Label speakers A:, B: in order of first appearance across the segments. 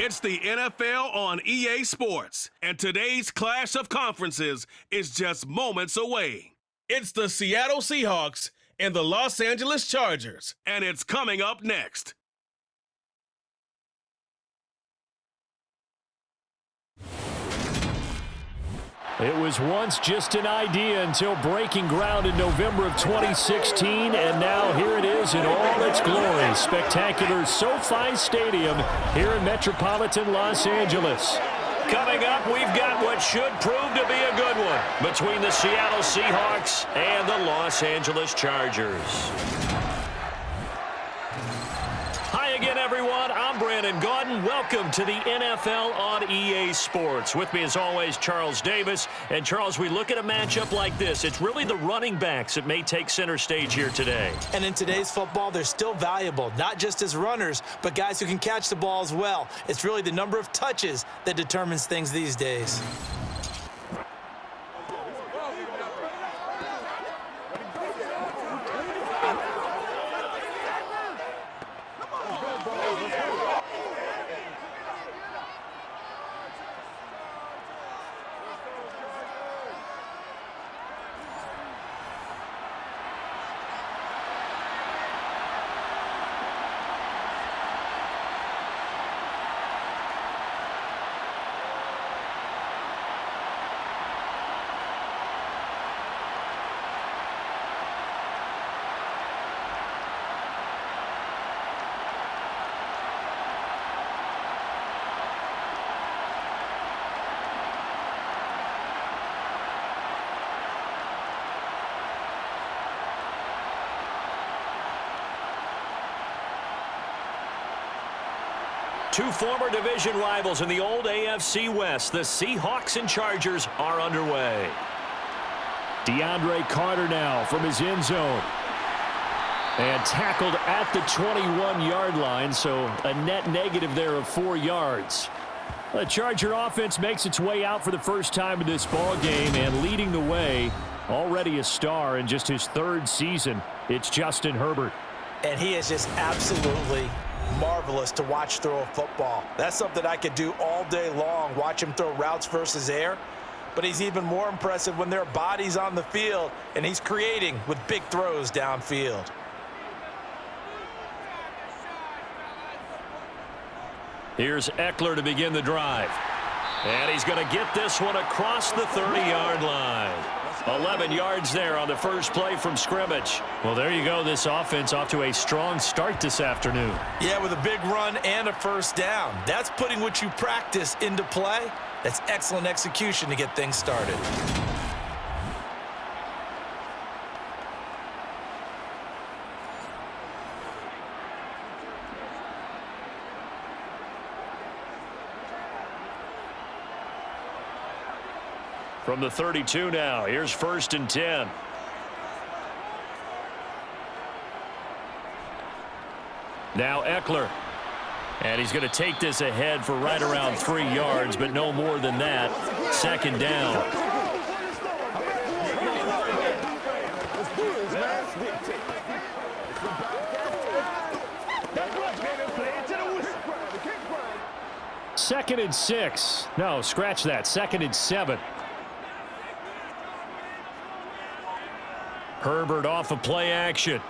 A: It's the NFL on EA Sports, and today's clash of conferences is just moments away. It's the Seattle Seahawks and the Los Angeles Chargers, and it's coming up next.
B: It was once just an idea until breaking ground in November of 2016, and now here it is in all its glory. Spectacular SoFi Stadium here in metropolitan Los Angeles. Coming up, we've got what should prove to be a good one between the Seattle Seahawks and the Los Angeles Chargers. Hi again, everyone. I'm Brandon Gaudin. Welcome to the NFL on EA Sports. With me, as always, Charles Davis. And, Charles, we look at a matchup like this. It's really the running backs that may take center stage here today.
C: And in today's football, they're still valuable, not just as runners, but guys who can catch the ball as well. It's really the number of touches that determines things these days.
B: Two former division rivals in the old AFC West, the Seahawks and Chargers, are underway. DeAndre Carter now from his end zone. And tackled at the 21-yard line, so a net negative there of 4 yards. The Charger offense makes its way out for the first time in this ball game, and leading the way, already a star in just his third season, it's Justin Herbert.
C: And he is just absolutely marvelous to watch throw a football. That's something I could do all day long, watch him throw routes versus air. But he's even more impressive when there are bodies on the field, and he's creating with big throws downfield.
B: Here's Eckler to begin the drive. And he's going to get this one across the 30-yard line. 11 yards there on the first play from scrimmage. Well, there you go. This offense off to a strong start this afternoon.
C: Yeah, with a big run and a first down. That's putting what you practice into play. That's excellent execution to get things started.
B: From the 32 now, here's 1st and 10. Now Eckler. And he's going to take this ahead for right around 3 yards, but no more than that. 2nd down. Second and 6. No, scratch that. 2nd and 7. Herbert off of play action.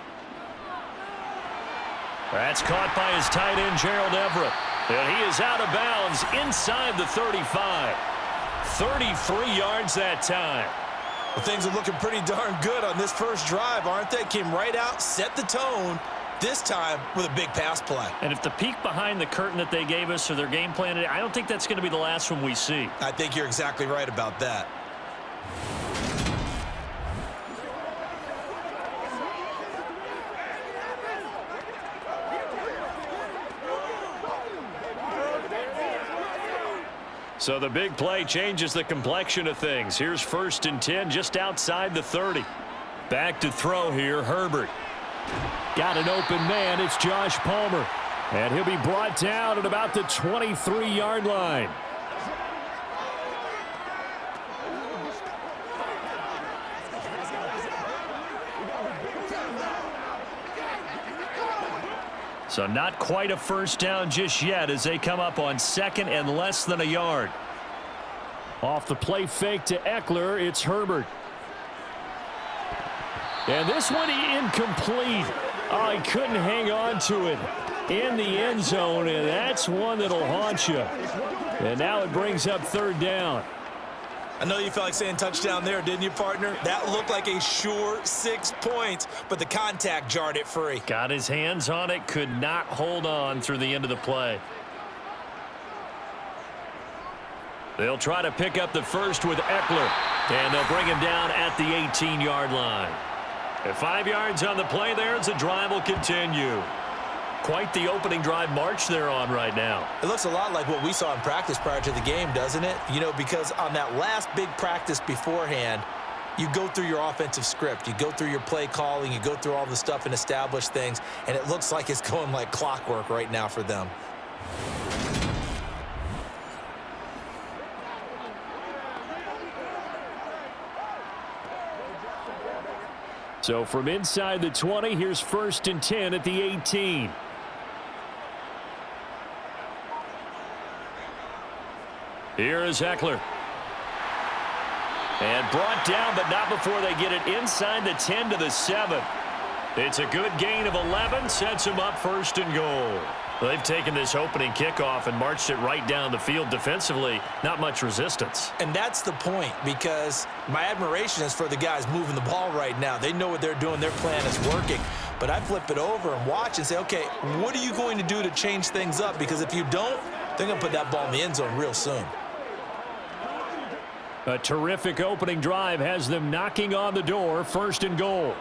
B: That's caught by his tight end, Gerald Everett. And he is out of bounds inside the 35. 33 yards that time.
C: Well, things are looking pretty darn good on this first drive, aren't they? Came right out, set the tone, this time with a big pass play.
B: And if the peek behind the curtain that they gave us or their game plan, I don't think that's going to be the last one we see.
C: I think you're exactly right about that.
B: So the big play changes the complexion of things. Here's 1st and 10 just outside the 30. Back to throw here, Herbert. Got an open man, it's Josh Palmer. And he'll be brought down at about the 23-yard line. So not quite a first down just yet as they come up on second and less than a yard. Off the play fake to Eckler, it's Herbert. And this one incomplete. Oh, he couldn't hang on to it in the end zone, and that's one that'll haunt you. And now it brings up third down.
C: I know you felt like saying touchdown there, didn't you, partner? That looked like a sure 6 points, but the contact jarred it free.
B: Got his hands on it, could not hold on through the end of the play. They'll try to pick up the first with Eckler, and they'll bring him down at the 18-yard line. At 5 yards on the play there, as the drive will continue. Quite the opening drive march they're on right now.
C: It looks a lot like what we saw in practice prior to the game, doesn't it? You know, because on that last big practice beforehand, you go through your offensive script. You go through your play calling. You go through all the stuff and establish things. And it looks like it's going like clockwork right now for them.
B: So from inside the 20, here's 1st and 10 at the 18. Here is Eckler. And brought down, but not before they get it inside the 10 to the 7. It's a good gain of 11, sets them up 1st and goal. They've taken this opening kickoff and marched it right down the field defensively. Not much resistance.
C: And that's the point, because my admiration is for the guys moving the ball right now. They know what they're doing. Their plan is working. But I flip it over and watch and say, okay, what are you going to do to change things up? Because if you don't, they're going to put that ball in the end zone real soon.
B: A terrific opening drive has them knocking on the door, 1st and goal.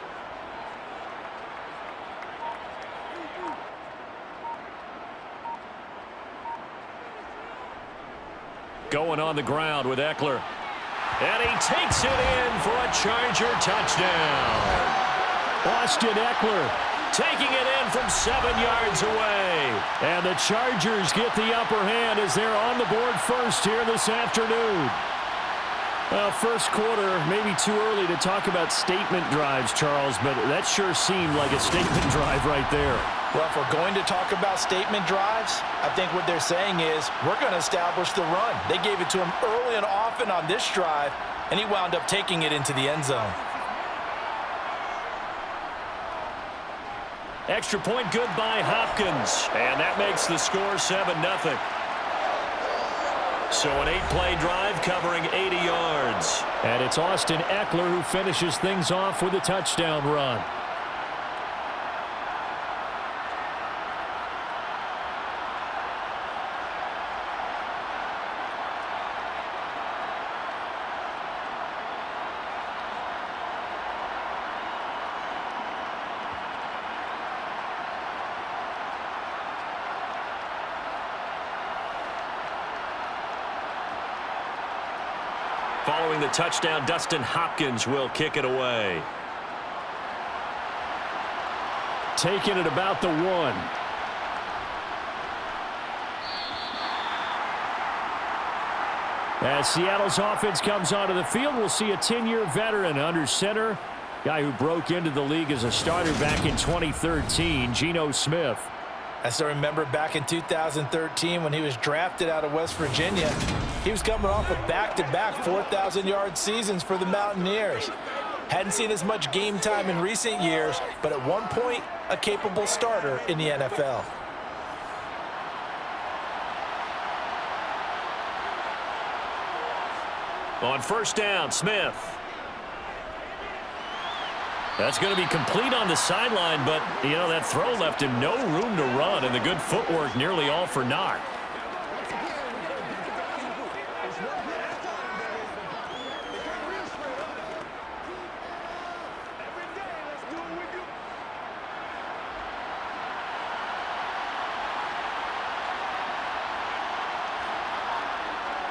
B: Going on the ground with Eckler. And he takes it in for a Charger touchdown. Austin Eckler taking it in from 7 yards away. And the Chargers get the upper hand as they're on the board first here this afternoon. Well, first quarter, maybe too early to talk about statement drives, Charles, but that sure seemed like a statement drive right there.
C: Well, if we're going to talk about statement drives, I think what they're saying is we're going to establish the run. They gave it to him early and often on this drive, and he wound up taking it into the end zone.
B: Extra point good by Hopkins, and that makes the score 7-0. So an 8-play drive covering 80 yards. And it's Austin Eckler who finishes things off with a touchdown run. Following the touchdown, Dustin Hopkins will kick it away. Taking it about the 1. As Seattle's offense comes onto the field, we'll see a 10-year veteran under center. Guy who broke into the league as a starter back in 2013, Geno Smith.
C: I still remember back in 2013 when he was drafted out of West Virginia. He was coming off of back-to-back 4,000-yard seasons for the Mountaineers. Hadn't seen as much game time in recent years, but at one point, a capable starter in the NFL.
B: On 1st down, Smith. That's going to be complete on the sideline, but, you know, that throw left him no room to run, and the good footwork nearly all for naught.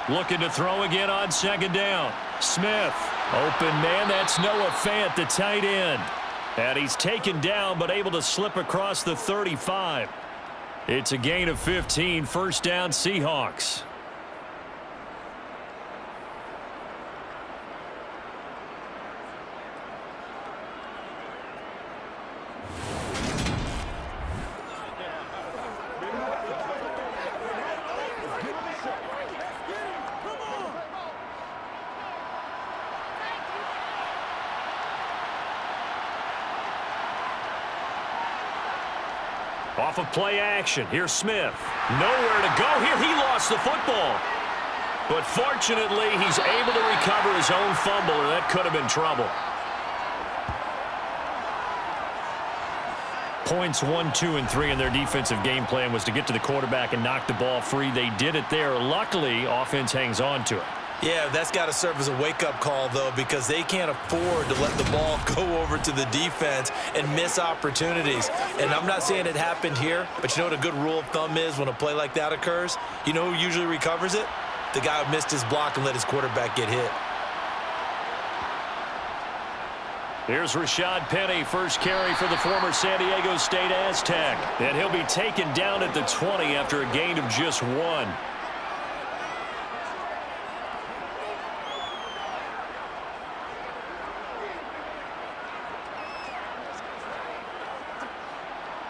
B: Looking to throw again on 2nd down. Smith. Open man, that's Noah Fant, the tight end. And he's taken down, but able to slip across the 35. It's a gain of 15, 1st down Seahawks. Off of play action. Here's Smith. Nowhere to go here. He lost the football. But fortunately, he's able to recover his own fumble, or that could have been trouble. Points 1, 2, and 3 in their defensive game plan was to get to the quarterback and knock the ball free. They did it there. Luckily, offense hangs on to it.
C: Yeah, that's got to serve as a wake-up call, though, because they can't afford to let the ball go over to the defense and miss opportunities. And I'm not saying it happened here, but you know what a good rule of thumb is when a play like that occurs? You know who usually recovers it? The guy who missed his block and let his quarterback get hit.
B: Here's Rashad Penny, first carry for the former San Diego State Aztec. And he'll be taken down at the 20 after a gain of just 1.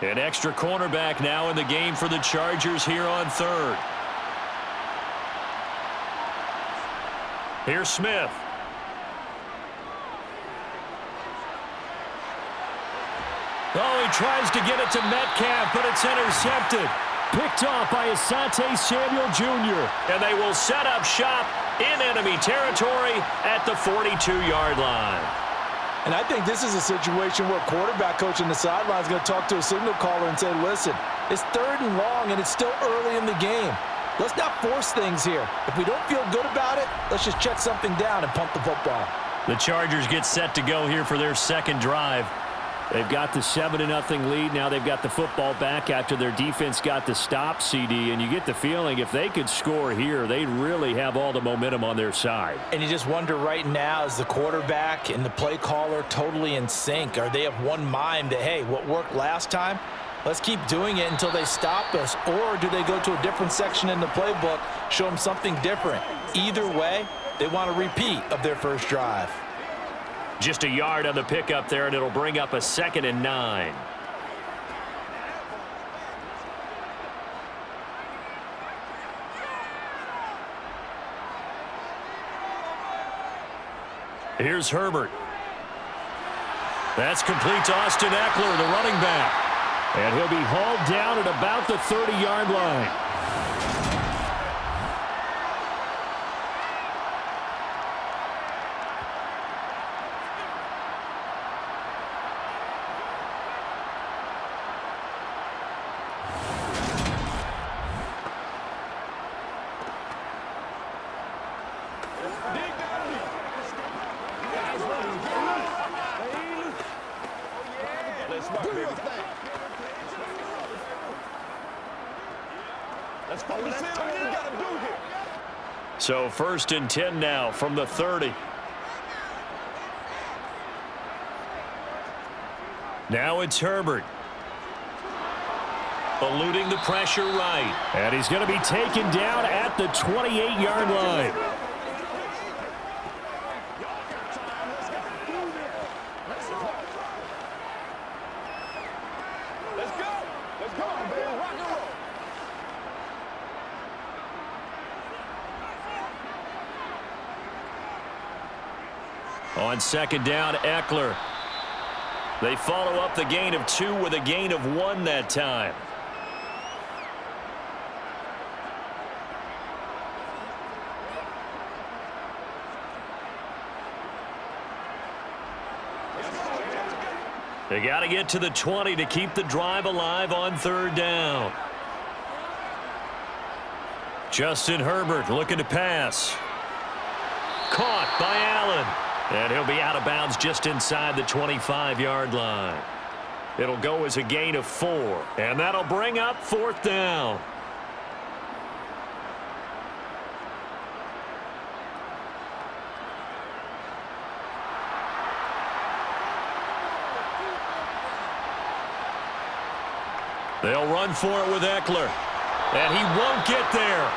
B: An extra cornerback now in the game for the Chargers here on third. Here's Smith. Oh, he tries to get it to Metcalf, but it's intercepted. Picked off by Asante Samuel Jr. And they will set up shop in enemy territory at the 42-yard line.
C: And I think this is a situation where quarterback coach on the sideline is going to talk to a signal caller and say, listen, it's 3rd and long and it's still early in the game. Let's not force things here. If we don't feel good about it, let's just check something down and pump the football.
B: The Chargers get set to go here for their second drive. They've got the 7-0 lead. Now they've got the football back after their defense got the stop, CD. And you get the feeling if they could score here, they'd really have all the momentum on their side.
C: And you just wonder right now, is the quarterback and the play caller totally in sync? Are they of one mind that, hey, what worked last time, let's keep doing it until they stop us? Or do they go to a different section in the playbook, show them something different? Either way, they want a repeat of their first drive.
B: Just a yard on the pickup there, and it'll bring up a 2nd and 9. Here's Herbert. That's complete to Austin Eckler, the running back. And he'll be hauled down at about the 30-yard line. So 1st and 10 now from the 30. Now it's Herbert. Eluding the pressure right. And he's going to be taken down at the 28-yard line. On 2nd down, Eckler. They follow up the gain of 2 with a gain of 1 that time. They got to get to the 20 to keep the drive alive on 3rd down. Justin Herbert looking to pass. Caught by Allen. And he'll be out of bounds just inside the 25-yard line. It'll go as a gain of 4. And that'll bring up 4th down. They'll run for it with Eckler. And he won't get there.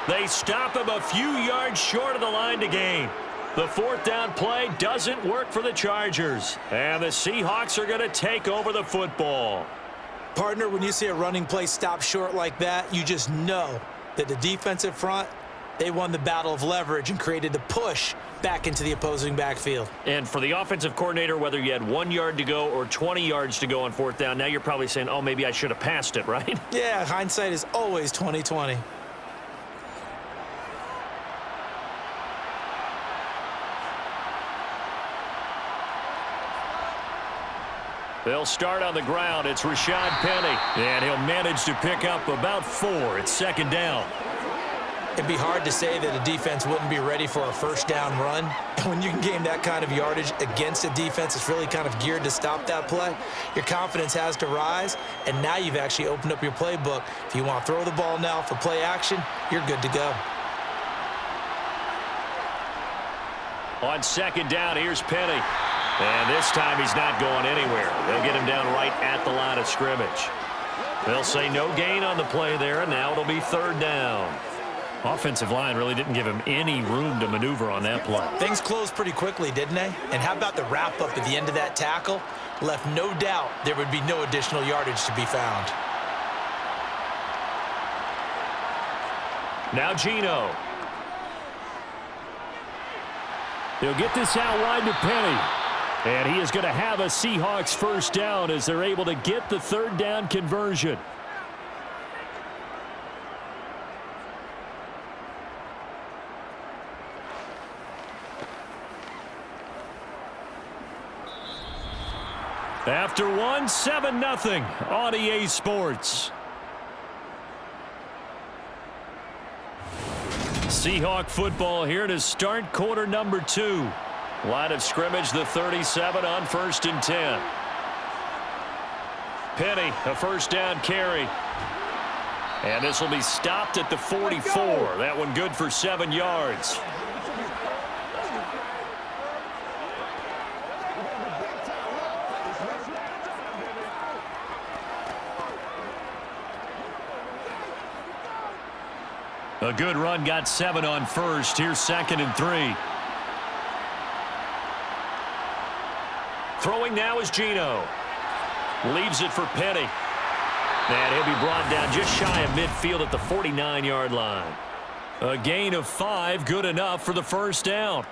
B: They stop him a few yards short of the line to gain. The 4th down play doesn't work for the Chargers. And the Seahawks are going to take over the football.
C: Partner, when you see a running play stop short like that, you just know that the defensive front, They won the battle of leverage and created the push back into the opposing backfield.
B: And for the offensive coordinator, whether you had 1 yard to go or 20 yards to go on fourth down, now you're probably saying, oh, maybe I should have passed it, right?
C: Yeah, hindsight is always 20/20.
B: They'll start on the ground. It's Rashad Penny, and he'll manage to pick up about 4. It's second down.
C: It'd be hard to say that a defense wouldn't be ready for a first down run. And when you can gain that kind of yardage against a defense that's really kind of geared to stop that play, your confidence has to rise, and now you've actually opened up your playbook. If you want to throw the ball now for play action, you're good to go.
B: On second down, here's Penny. And this time he's not going anywhere. They'll get him down right at the line of scrimmage. They'll say no gain on the play there, and now it'll be third down. Offensive line really didn't give him any room to maneuver on that play.
C: Things closed pretty quickly, didn't they? And how about the wrap-up at the end of that tackle? Left no doubt there would be no additional yardage to be found.
B: Now Geno. He'll get this out wide to Penny. And he is going to have a Seahawks first down as they're able to get the third down conversion. After one, 7-0 on EA Sports. Seahawk football here to start quarter number 2. Line of scrimmage, the 37 on 1st and 10. Penny, a first down carry. And this will be stopped at the 44. That one good for 7 yards. A good run, got 7 on 1st. Here's 2nd and 3. Throwing now is Geno. Leaves it for Penny. And he'll be brought down just shy of midfield at the 49-yard line. A gain of 5, good enough for the first down.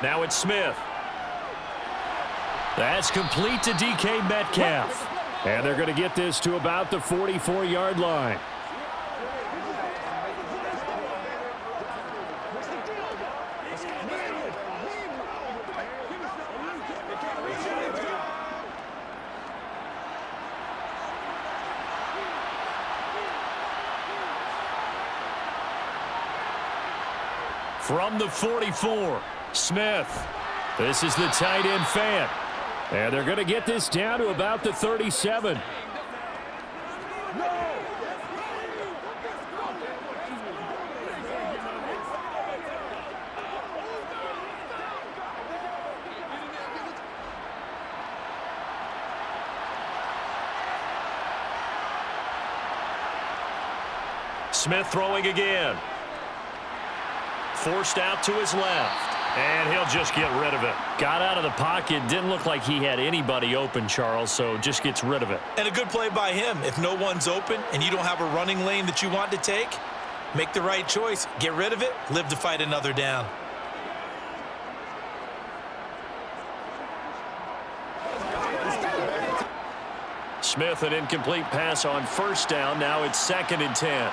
B: Now it's Smith. That's complete to DK Metcalf. And they're going to get this to about the 44-yard line. From the 44. Smith. This is the tight end fan. And they're going to get this down to about the 37. Smith throwing again. Forced out to his left. And he'll just get rid of it. Got out of the pocket. Didn't look like he had anybody open, Charles, so just gets rid of it.
C: And a good play by him. If no one's open and you don't have a running lane that you want to take, make the right choice. Get rid of it. Live to fight another down.
B: Smith, an incomplete pass on first down. Now it's 2nd and 10.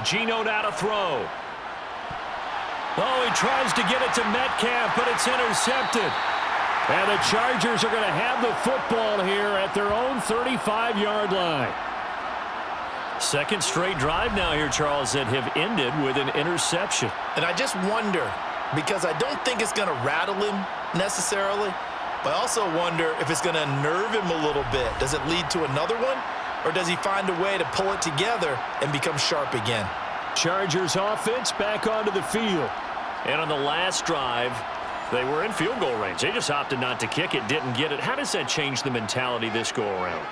B: Geno now to throw. Oh, he tries to get it to Metcalf, but it's intercepted. And the Chargers are going to have the football here at their own 35-yard line. Second straight drive now here, Charles, that have ended with an interception.
C: And I just wonder, because I don't think it's going to rattle him necessarily, But I also wonder if it's going to unnerve him a little bit. Does it lead to another one? Or does he find a way to pull it together and become sharp again?
B: Chargers offense back onto the field. And on the last drive, they were in field goal range. They just opted not to kick it, didn't get it. How does that change the mentality this go-around?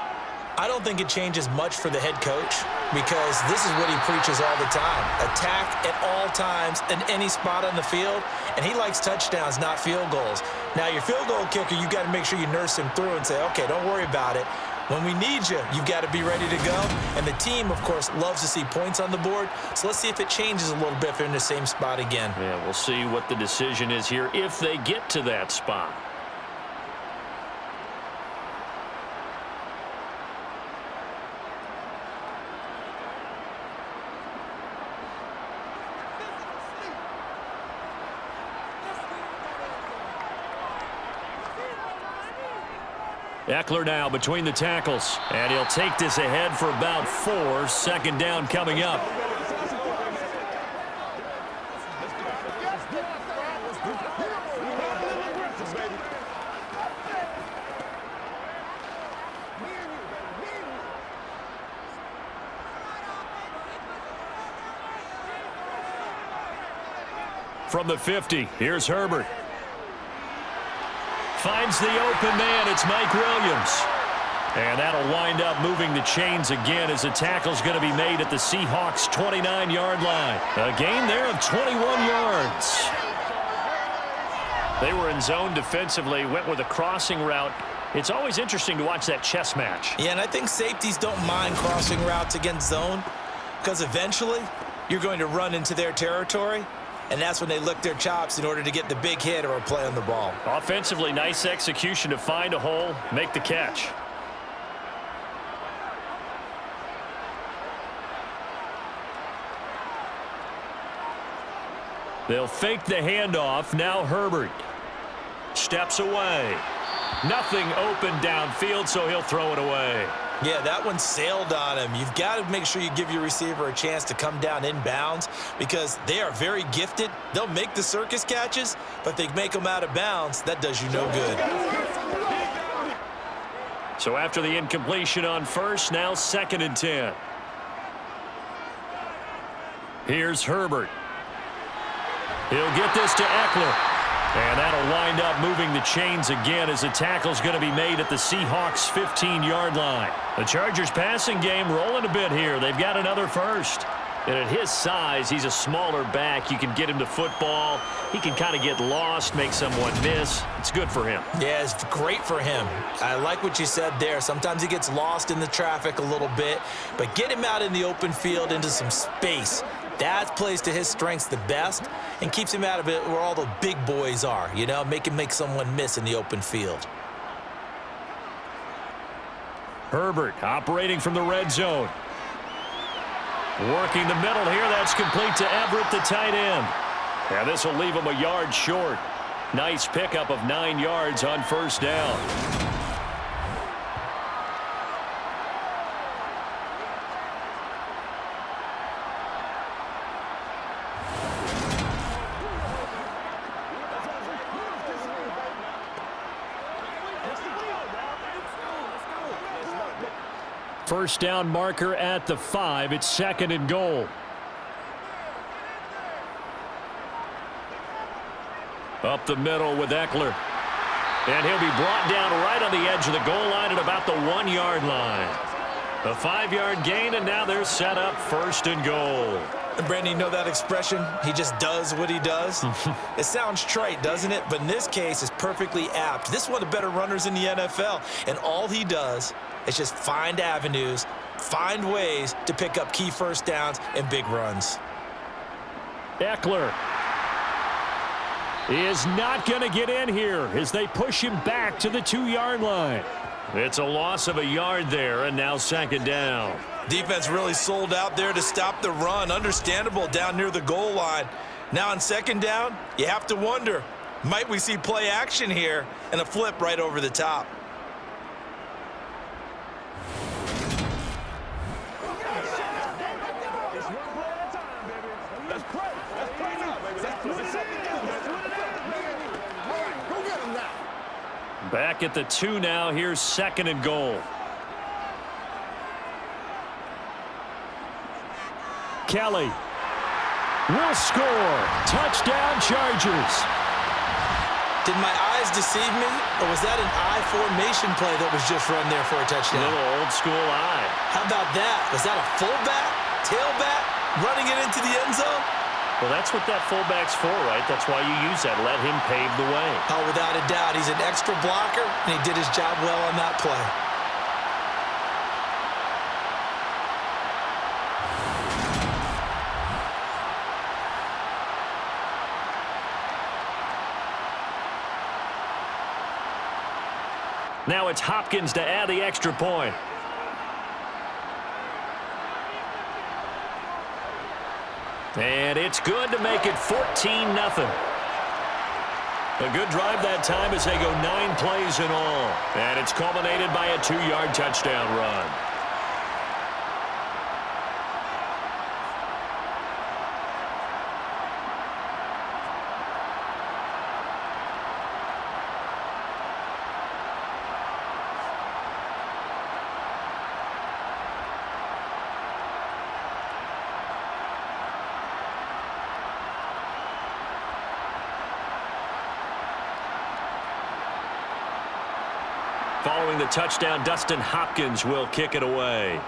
C: I don't think it changes much for the head coach because this is what he preaches all the time. Attack at all times in any spot on the field, and he likes touchdowns, not field goals. Now, your field goal kicker, you got to make sure you nurse him through and say, okay, don't worry about it. When we need you, you've got to be ready to go. And the team, of course, loves to see points on the board. So let's see if it changes a little bit if they're in the same spot again.
B: Yeah, we'll see what the decision is here if they get to that spot. Eckler now between the tackles, and he'll take this ahead for about 4. Second down coming up. From the 50, here's Herbert. Finds the open man. It's Mike Williams. And that'll wind up moving the chains again as the tackle's going to be made at the Seahawks' 29-yard line. A gain there of 21 yards. They were in zone defensively, went with a crossing route. It's always interesting to watch that chess match.
C: Yeah, and I think safeties don't mind crossing routes against zone because eventually you're going to run into their territory. And that's when they lick their chops in order to get the big hit or a play on the ball.
B: Offensively, nice execution to find a hole, make the catch. They'll fake the handoff. Now Herbert steps away. Nothing open downfield, so he'll throw it away.
C: Yeah, that one sailed on him. You've got to make sure you give your receiver a chance to come down inbounds because they are very gifted. They'll make the circus catches, but they make them out of bounds. That does you no good.
B: So after the incompletion on first, now 2nd and 10. Here's Herbert. He'll get this to Eckler. And that'll wind up moving the chains again as the tackle's going to be made at the Seahawks' 15-yard line. The Chargers passing game rolling a bit here. They've got another first. And at his size, he's a smaller back. You can get him to football. He can kind of get lost, make someone miss. It's good for him.
C: Yeah, it's great for him. I like what you said there. Sometimes he gets lost in the traffic a little bit, but get him out in the open field into some space. That plays to his strengths the best and keeps him out of it where all the big boys are, you know, make someone miss in the open field.
B: Herbert operating from the red zone. Working the middle here. That's complete to Everett, the tight end. And this will leave him a yard short. Nice pickup of 9 yards on first down. First down marker at the 5. It's 2nd and goal. Up the middle with Eckler. And he'll be brought down right on the edge of the goal line at about the 1-yard line. A 5-yard gain, and now they're set up 1st and goal.
C: And Brandon, you know that expression? He just does what he does. It sounds trite, doesn't it? But in this case, it's perfectly apt. This is one of the better runners in the NFL, and all he does is just find avenues, find ways to pick up key first downs and big runs.
B: Eckler is not going to get in here as they push him back to the 2-yard line. It's a loss of a yard there, and now 2nd down.
C: Defense really sold out there to stop the run. Understandable down near the goal line. Now on 2nd down, you have to wonder, might we see play action here and a flip right over the top?
B: Back at the 2 now. Here's 2nd and goal. Kelly will score. Touchdown, Chargers.
C: Did my eyes deceive me, or was that an I formation play that was just run there for a touchdown?
B: A little old school eye.
C: How about that? Was that a fullback, tailback, running it into the end zone?
B: Well, that's what that fullback's for, right? That's why you use that. Let him pave the way.
C: Oh, without a doubt. He's an extra blocker, and he did his job well on that play.
B: Now it's Hopkins to add the extra point. And it's good to make it 14-0. A good drive that time as they go 9 plays in all. And it's culminated by a 2-yard touchdown run. Following the touchdown, Dustin Hopkins will kick it away.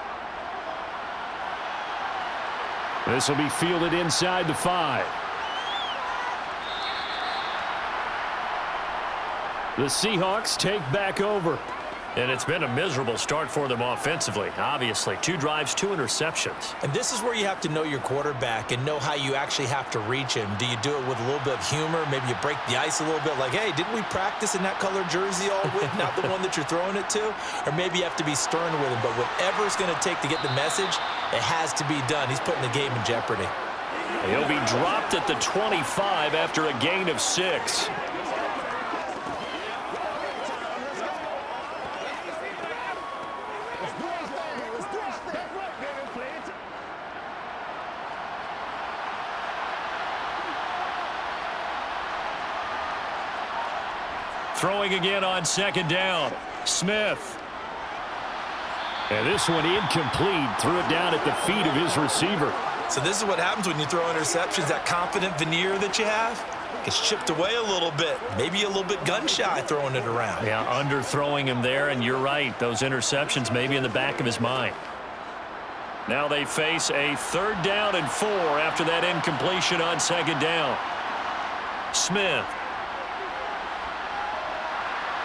D: This will be fielded inside the 5. The Seahawks take back over.
B: And it's been a miserable start for them offensively. Obviously, 2 drives, 2 interceptions.
C: And this is where you have to know your quarterback and know how you actually have to reach him. Do you do it with a little bit of humor? Maybe you break the ice a little bit like, hey, didn't we practice in that color jersey all week? Not the one that you're throwing it to? Or maybe you have to be stern with him. But whatever it's going to take to get the message, it has to be done. He's putting the game in jeopardy.
B: He'll be dropped at the 25 after a gain of 6. Throwing again on 2nd down. Smith.
D: And this one incomplete. Threw it down at the feet of his receiver.
C: So this is what happens when you throw interceptions. That confident veneer that you have gets chipped away a little bit. Maybe a little bit gun-shy throwing it around.
B: Yeah, underthrowing him there, and you're right. Those interceptions may be in the back of his mind. Now they face a 3rd down and 4 after that incompletion on 2nd down. Smith.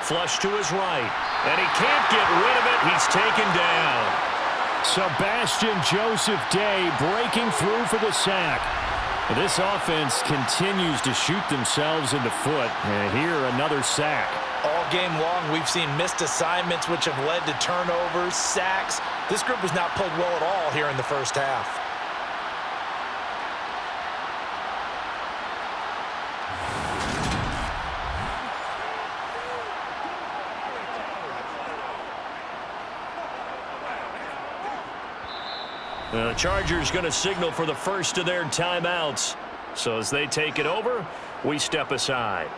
B: Flush to his right, and he can't get rid of it. He's taken down.
D: Sebastian Joseph Day breaking through for the sack. This offense continues to shoot themselves in the foot. And here, another sack.
C: All game long, we've seen missed assignments, which have led to turnovers, sacks. This group has not played well at all here in the first half.
B: The Chargers going to signal for the first of their timeouts. So as they take it over, we step aside.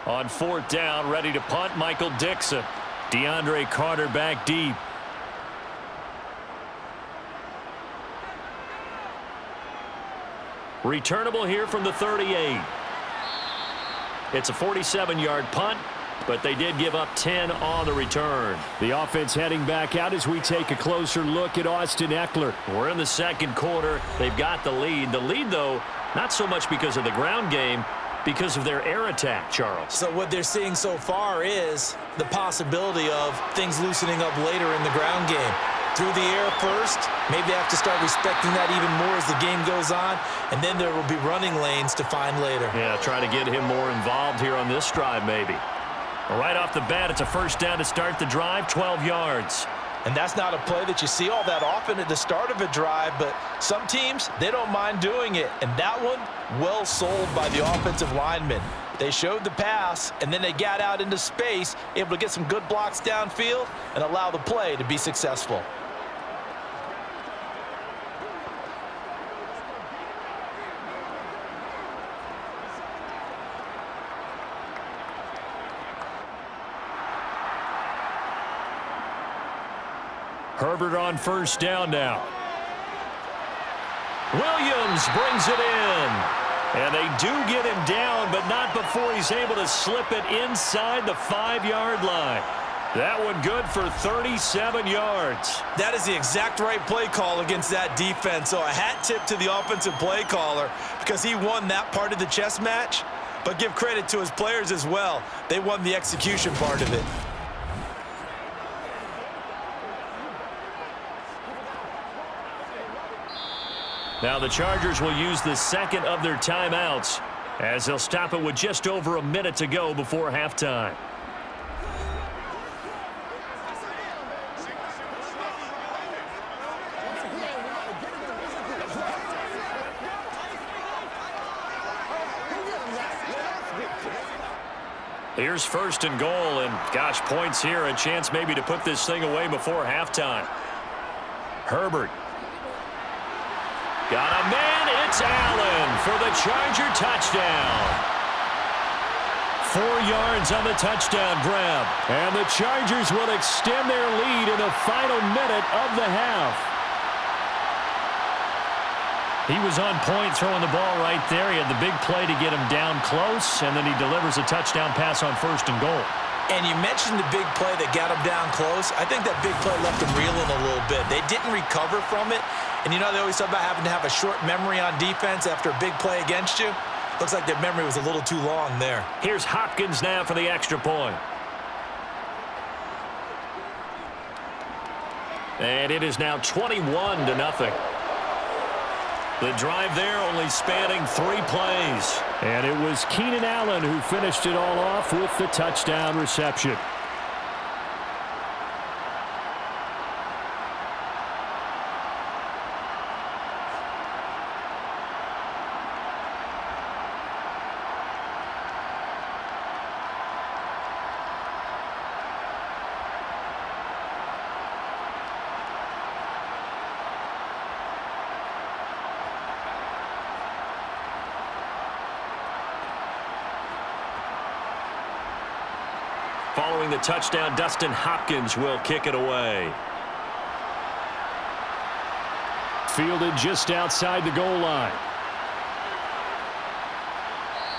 B: On 4th down, ready to punt, Michael Dixon. DeAndre Carter back deep. Returnable here from the 38. It's a 47-yard punt, but they did give up 10 on the return.
D: The offense heading back out as we take a closer look at Austin Eckler.
B: We're in the 2nd quarter. They've got the lead. The lead, though, not so much because of the ground game, because of their air attack, Charles.
C: So what they're seeing so far is the possibility of things loosening up later in the ground game. Through the air first, maybe they have to start respecting that even more as the game goes on, and then there will be running lanes to find later.
B: Yeah, trying to get him more involved here on this drive, maybe. Right off the bat, it's a 1st down to start the drive, 12 yards.
C: And that's not a play that you see all that often at the start of a drive, but some teams, they don't mind doing it. And that one, well sold by the offensive lineman. They showed the pass, and then they got out into space, able to get some good blocks downfield and allow the play to be successful.
D: Herbert on first down now. Williams brings it in. And they do get him down, but not before he's able to slip it inside the 5-yard line. That one good for 37 yards.
C: That is the exact right play call against that defense. So a hat tip to the offensive play caller because he won that part of the chess match. But give credit to his players as well. They won the execution part of it.
D: Now the Chargers will use the second of their timeouts as they'll stop it with just over a minute to go before halftime. Here's first and goal, and gosh, points here, a chance maybe to put this thing away before halftime. Herbert. Got a man, it's Allen for the Charger touchdown. 4 yards on the touchdown grab. And the Chargers will extend their lead in the final minute of the half. He was on point throwing the ball right there. He had the big play to get him down close, and then he delivers a touchdown pass on first and goal.
C: And you mentioned the big play that got him down close. I think that big play left him reeling a little bit. They didn't recover from it. And you know they always talk about having to have a short memory on defense after a big play against you. Looks like their memory was a little too long there.
D: Here's Hopkins now for the extra point. And it is now 21-0. The drive there only spanning 3 plays. And it was Keenan Allen who finished it all off with the touchdown reception. Following the touchdown, Dustin Hopkins will kick it away. Fielded just outside the goal line.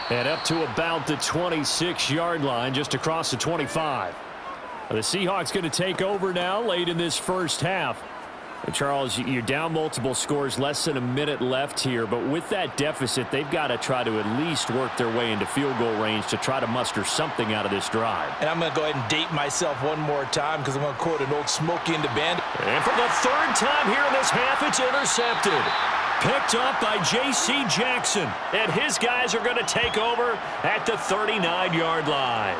D: And up to about the 26-yard line, just across the 25. The Seahawks going to take over now late in this first half. And Charles, you're down multiple scores, less than a minute left here. But with that deficit, they've got to try to at least work their way into field goal range to try to muster something out of this drive.
C: And I'm going to go ahead and date myself one more time because I'm going to quote an old Smokey and the Bandit.
D: And for the 3rd time here in this half, it's intercepted. Picked up by J.C. Jackson. And his guys are going to take over at the 39-yard line.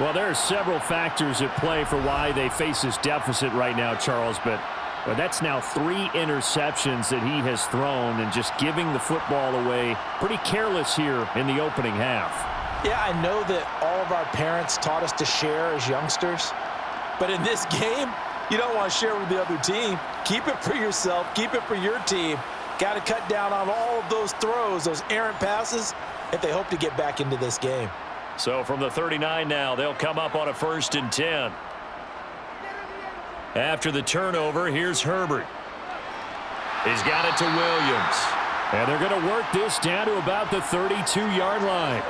D: Well, there are several factors at play for why they face this deficit right now, Charles, but that's now 3 interceptions that he has thrown and just giving the football away pretty careless here in the opening half.
C: Yeah, I know that all of our parents taught us to share as youngsters, but in this game, you don't want to share with the other team. Keep it for yourself. Keep it for your team. Got to cut down on all of those throws, those errant passes, if they hope to get back into this game.
D: So from the 39 now, they'll come up on a 1st and 10. After the turnover, here's Herbert. He's got it to Williams. And they're going to work this down to about the 32-yard line.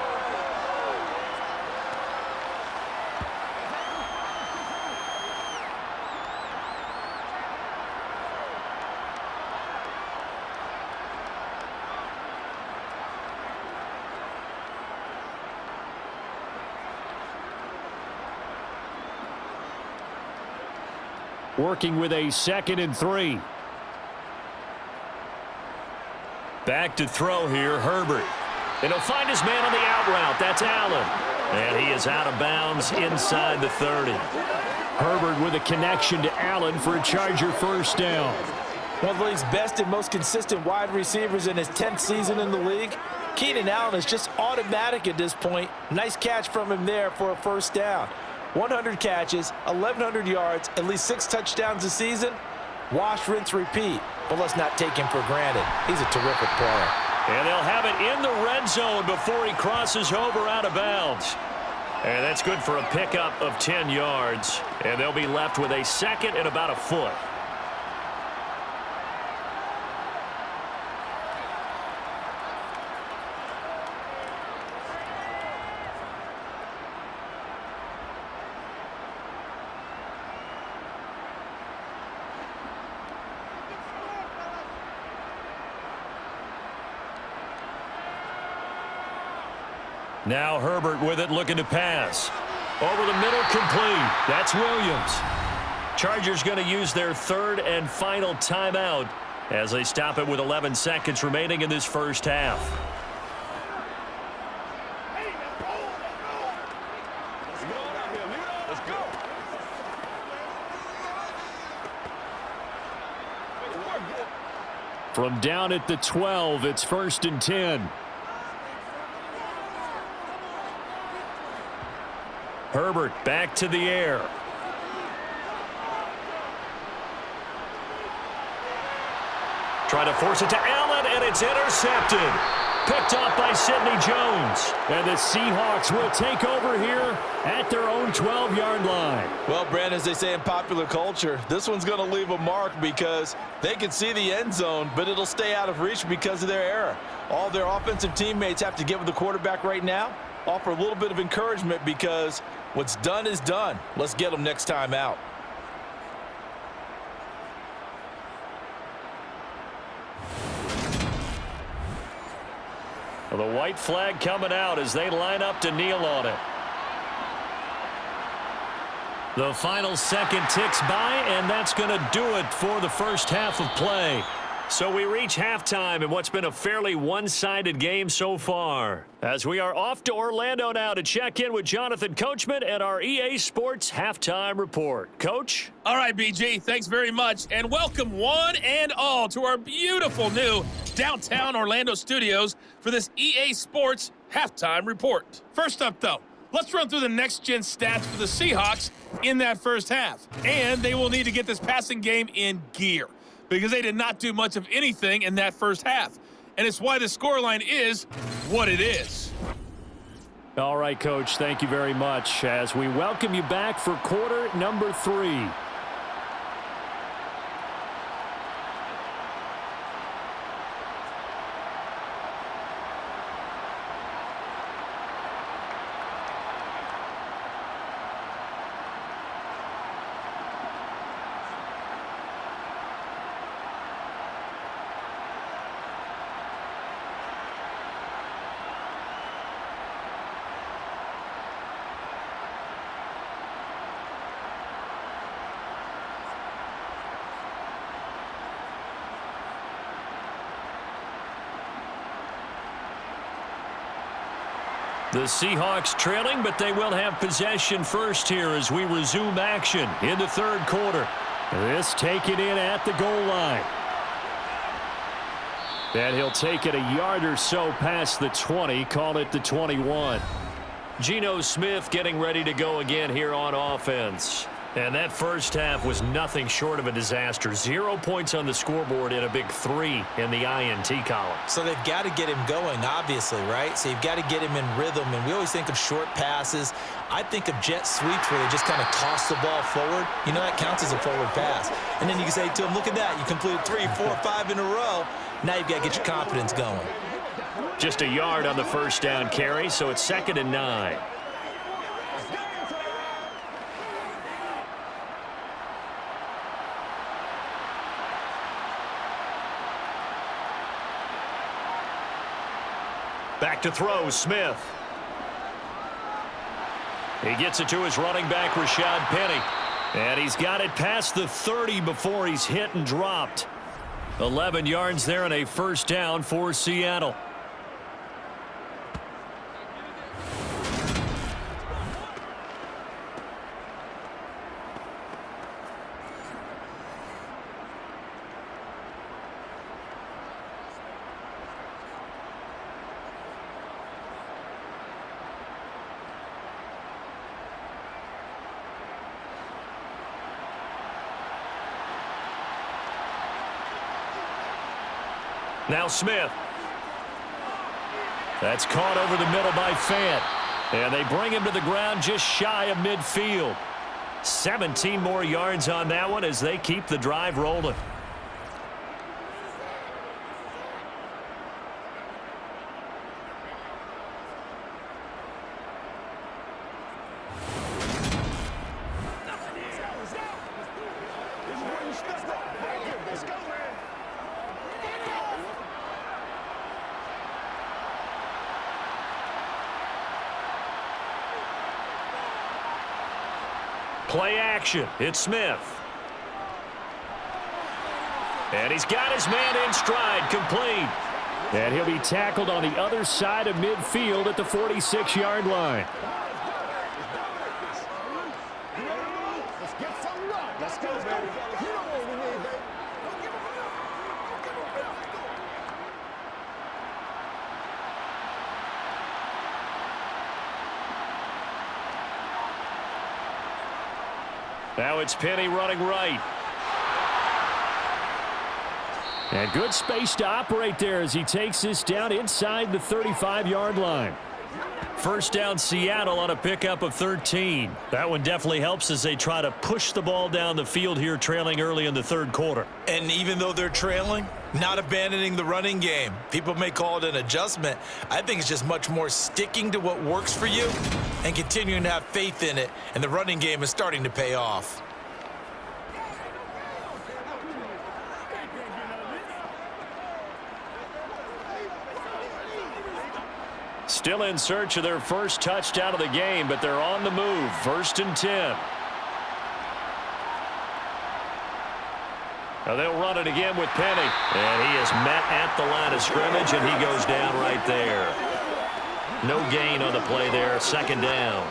D: Working with a 2nd and 3. Back to throw here, Herbert. And he'll find his man on the out route. That's Allen. And he is out of bounds inside the 30.
B: Herbert with a connection to Allen for a Charger first down.
C: One of the league's best and most consistent wide receivers in his 10th season in the league. Keenan Allen is just automatic at this point. Nice catch from him there for a first down. 100 catches, 1,100 yards, at least 6 touchdowns a season. Wash, rinse, repeat. But let's not take him for granted. He's a terrific player.
B: And they'll have it in the red zone before he crosses over out of bounds. And that's good for a pickup of 10 yards. And they'll be left with a second and about a foot. Now Herbert with it, looking to pass. Over the middle, complete. That's Williams. Chargers going to use their third and final timeout as they stop it with 11 seconds remaining in this first half. From down at the 12, it's 1st and 10. Herbert back to the air. Trying to force it to Allen, and it's intercepted. Picked off by Sidney Jones. And the Seahawks will take over here at their own 12-yard line.
C: Well, Brandon, as they say in popular culture, this one's going to leave a mark because they can see the end zone, but it'll stay out of reach because of their error. All their offensive teammates have to get with the quarterback right now, offer a little bit of encouragement because what's done is done. Let's get them next time out.
B: Well, the white flag coming out as they line up to kneel on it. The final second ticks by, and that's going to do it for the first half of play. So we reach halftime in what's been a fairly one-sided game so far. As we are off to Orlando now to check in with Jonathan Coachman and our EA Sports Halftime Report. Coach?
E: All right, BG, thanks very much. And welcome one and all to our beautiful new downtown Orlando studios for this EA Sports Halftime Report. First up, though, let's run through the next-gen stats for the Seahawks in that first half. And they will need to get this passing game in gear, because they did not do much of anything in that first half. And it's why the scoreline is what it is.
B: All right, Coach, thank you very much as we welcome you back for quarter number 3. The Seahawks trailing, but they will have possession first here as we resume action in the third quarter. This taken in at the goal line. And he'll take it a yard or so past the 20, call it the 21. Geno Smith getting ready to go again here on offense. And that first half was nothing short of a disaster. 0 points on the scoreboard and a big 3 in the INT column.
C: So they've got to get him going, obviously, right? So you've got to get him in rhythm. And we always think of short passes. I think of jet sweeps where they just kind of toss the ball forward. You know, that counts as a forward pass. And then you can say to him, look at that. You completed 3, 4, 5 in a row. Now you've got to get your confidence going.
B: Just a yard on the first down carry, so it's 2nd and 9. Back to throw, Smith. He gets it to his running back, Rashad Penny. And he's got it past the 30 before he's hit and dropped. 11 yards there and a first down for Seattle. Now Smith. That's caught over the middle by Fant. And they bring him to the ground just shy of midfield. 17 more yards on that one as they keep the drive rolling. Play action. It's Smith. And he's got his man in stride, complete. And he'll be tackled on the other side of midfield at the 46-yard line. Now it's Penny running right. And good space to operate there as he takes this down inside the 35-yard line. First down Seattle on a pickup of 13. That one definitely helps as they try to push the ball down the field here, trailing early in the third quarter.
C: And even though they're trailing, not abandoning the running game. People may call it an adjustment. I think it's just much more sticking to what works for you and continuing to have faith in it. And the running game is starting to pay off.
B: Still in search of their first touchdown of the game, but they're on the move. 1st and 10. Now they'll run it again with Penny. And he is met at the line of scrimmage, and he goes down right there. No gain on the play there. 2nd down.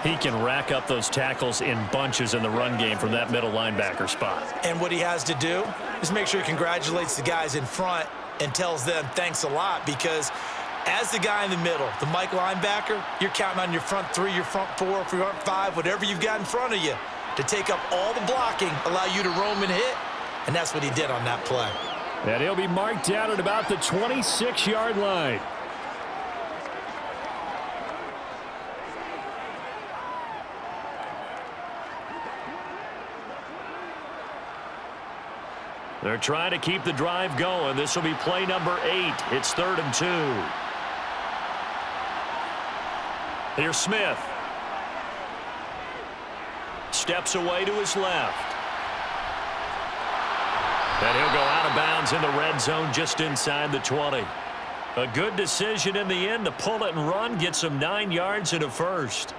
B: He can rack up those tackles in bunches in the run game from that middle linebacker spot.
C: And what he has to do is make sure he congratulates the guys in front and tells them thanks a lot, because as the guy in the middle, the Mike linebacker, you're counting on your front 3, your front 4, your front 5, whatever you've got in front of you to take up all the blocking, allow you to roam and hit, and that's what he did on that play.
B: And he'll be marked down at about the 26-yard line. They're trying to keep the drive going. This will be play number 8. It's 3rd and 2. Here's Smith. Steps away to his left. And he'll go out of bounds in the red zone just inside the 20. A good decision in the end to pull it and run, get some 9 yards and a first.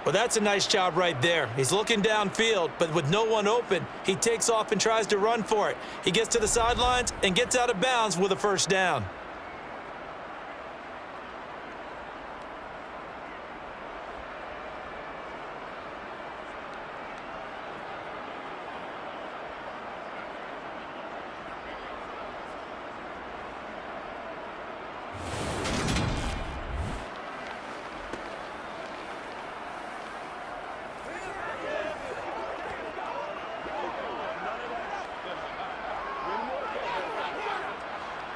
C: Well, that's a nice job right there. He's looking downfield, but with no one open, he takes off and tries to run for it. He gets to the sidelines and gets out of bounds with a first down.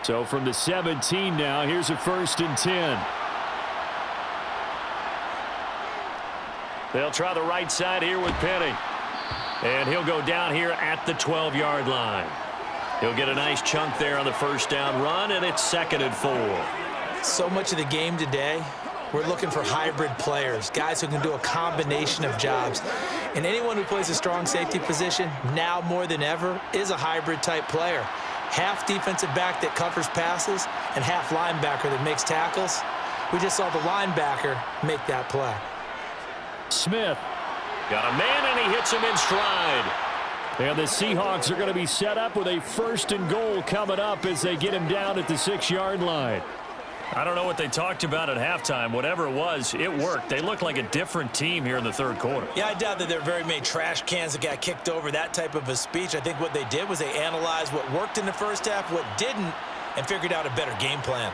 B: So from the 17 now, here's a 1st and 10. They'll try the right side here with Penny. And he'll go down here at the 12-yard line. He'll get a nice chunk there on the first down run, and it's 2nd and 4.
C: So much of the game today, we're looking for hybrid players, guys who can do a combination of jobs. And anyone who plays a strong safety position, now more than ever, is a hybrid type player. Half defensive back that covers passes and half linebacker that makes tackles. We just saw the linebacker make that play.
B: Smith got a man, and he hits him in stride. And the Seahawks are going to be set up with a 1st and goal coming up as they get him down at the 6-yard line. I don't know what they talked about at halftime. Whatever it was, it worked. They look like a different team here in the third quarter.
C: Yeah, I doubt that there are very many trash cans that got kicked over, that type of a speech. I think what they did was they analyzed what worked in the first half, what didn't, and figured out a better game plan.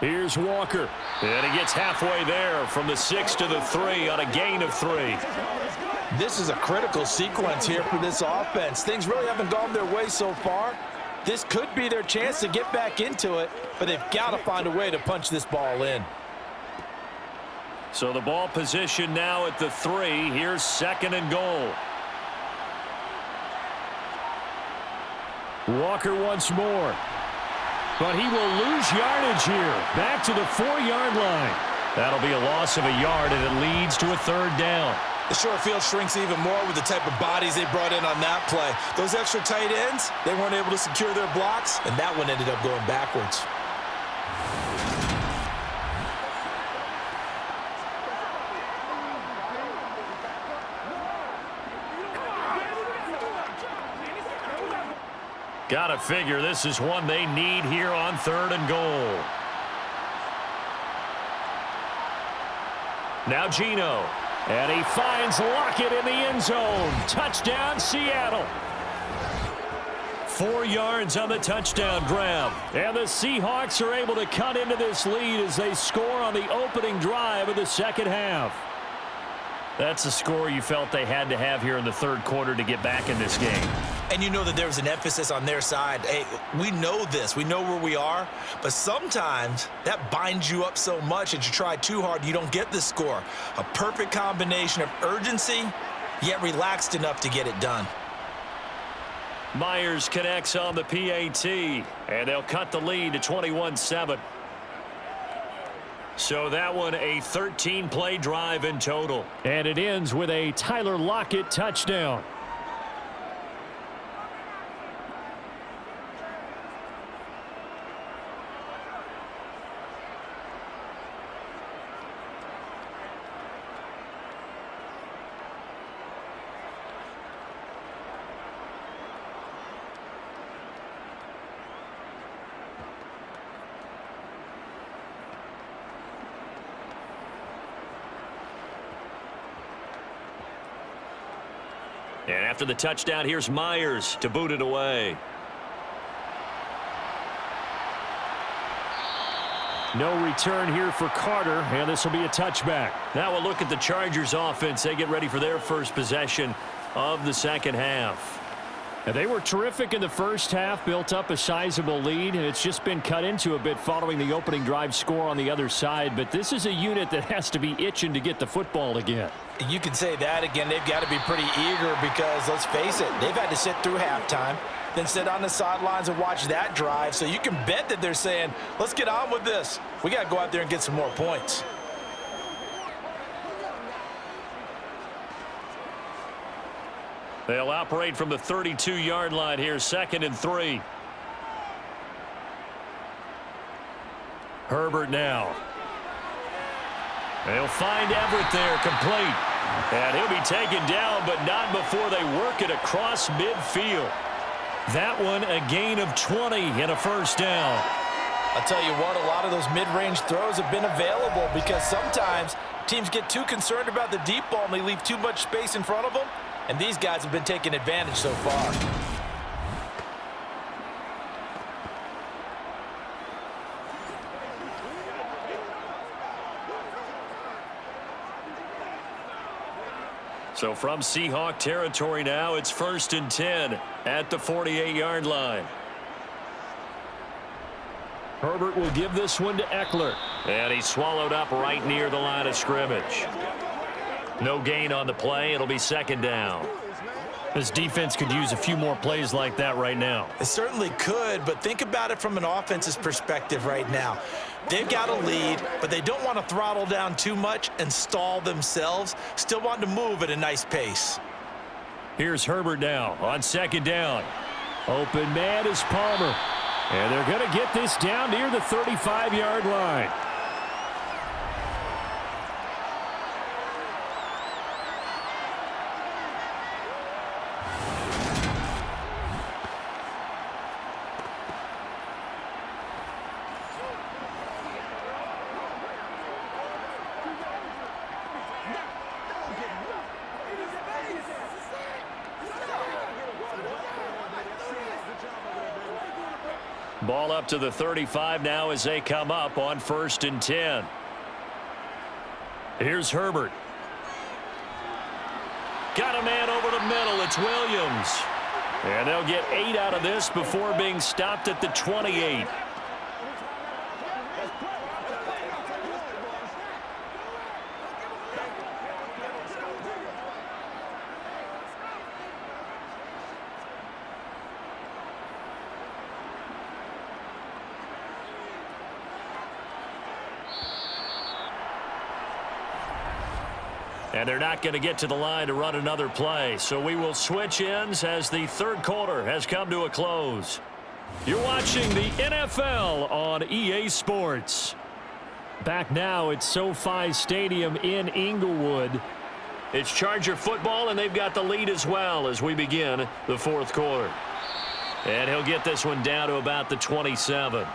B: Here's Walker. And he gets halfway there from the 6 to the 3 on a gain of 3.
C: This is a critical sequence here for this offense. Things really haven't gone their way so far. This could be their chance to get back into it, but they've got to find a way to punch this ball in.
B: So the ball position now at the 3. Here's 2nd and goal. Walker once more. But he will lose yardage here. Back to the 4-yard line. That'll be a loss of a yard, and it leads to a 3rd down.
C: The short field shrinks even more with the type of bodies they brought in on that play. Those extra tight ends, they weren't able to secure their blocks, and that one ended up going backwards.
B: Gotta figure this is one they need here on 3rd and goal. Now Geno. And he finds Lockett in the end zone. Touchdown, Seattle. 4 yards on the touchdown grab. And the Seahawks are able to cut into this lead as they score on the opening drive of the 2nd half. That's a score you felt they had to have here in the 3rd quarter to get back in this game.
C: And you know that there was an emphasis on their side. Hey, we know this. We know where we are. But sometimes that binds you up so much that you try too hard, you don't get the score. A perfect combination of urgency, yet relaxed enough to get it done.
B: Myers connects on the PAT, and they'll cut the lead to 21-7. So that one a 13-play drive in total. And it ends with a Tyler Lockett touchdown. And after the touchdown, here's Myers to boot it away. No return here for Carter, and this will be a touchback. Now we'll look at the Chargers offense. They get ready for their first possession of the 2nd half. And they were terrific in the 1st half, built up a sizable lead, and it's just been cut into a bit following the opening drive score on the other side. But this is a unit that has to be itching to get the football again.
C: You can say that again. They've got to be pretty eager because, let's face it, they've had to sit through halftime, then sit on the sidelines and watch that drive. So you can bet that they're saying, let's get on with this. We got to go out there and get some more points.
B: They'll operate from the 32-yard line here, 2nd and 3. Herbert now. They'll find Everett there, complete. And he'll be taken down, but not before they work it across midfield. That one a gain of 20 and a 1st down.
C: I'll tell you what, a lot of those mid-range throws have been available because sometimes teams get too concerned about the deep ball and they leave too much space in front of them. And these guys have been taking advantage so far.
B: So from Seahawk territory now, it's 1st and 10 at the 48-yard line. Herbert will give this one to Eckler. And he's swallowed up right near the line of scrimmage. No gain on the play. It'll be 2nd down. This defense could use a few more plays like that right now.
C: It certainly could, but think about it from an offense's perspective right now. They've got a lead, but they don't want to throttle down too much and stall themselves. Still want to move at a nice pace.
B: Here's Herbert now on 2nd down. Open man is Palmer. And they're going to get this down near the 35-yard line. Ball up to the 35 now as they come up on 1st and 10. Here's Herbert. Got a man over the middle. It's Williams. And they'll get 8 out of this before being stopped at the 28. And they're not going to get to the line to run another play. So we will switch ends as the third quarter has come to a close. You're watching the NFL on EA Sports. Back now at SoFi Stadium in Inglewood. It's Charger football, and they've got the lead as well as we begin the fourth quarter. And he'll get this one down to about the 27.